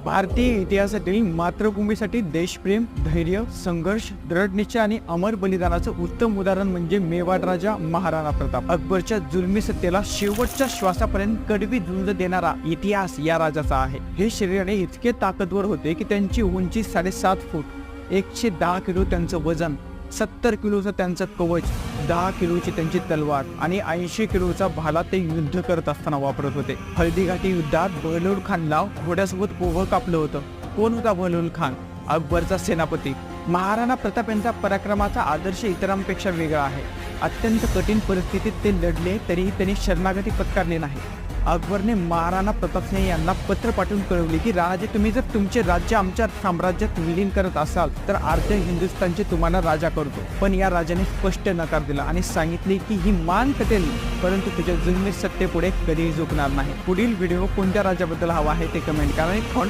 भारतीय इतिहासातील मातृभूमीसाठी देशप्रेम, धैर्य, संघर्ष, दृढ निश्चय आणि अमर बलिदानाचं उत्तम उदाहरण म्हणजे मेवाड राजा महाराणा प्रताप. अकबरच्या जुलमी सत्तेला शेवटच्या श्वासापर्यंत कडवी झुंज देणारा इतिहास या राजाचा आहे. हे शरीराने इतके ताकदवर होते की त्यांची उंची 7.5 फूट, 110 किलो त्यांचं वजन, 70 किलोचं त्यांचं कवच, 10 किलोची त्यांची तलवार आणि 80 किलोचा भाला ते युद्ध करत असताना वापरत होते. हल्दीघाटी युद्धात बहलोल खानला घोड्यासोबत ओघ कापलं होतं. कोण होता बहलोल खान? अकबरचा सेनापती. महाराणा प्रताप यांचा पराक्रमाचा आदर्श इतरांपेक्षा वेगळा आहे. अत्यंत कठीण परिस्थितीत ते लढले तरीही त्यांनी शरणागती पत्करली नाही. अकबरने महाराणा प्रताप सिंह यांना पत्र पाठवून कळवले की राजे, तुम्ही जर तुमचे राज्य आमच्या साम्राज्यात विलीन करत असाल तर अर्ध्या हिंदुस्थानचे तुम्हाला राजा करतो. पण या राजाने स्पष्ट नकार दिला आणि सांगितले की ही मान कटेल परंतु तुझ्या जुलमी सत्तेपुढे कधीही झुकणार नाही. पुढील व्हिडिओ कोणत्या राजाबद्दल हवा आहे ते कमेंट करा.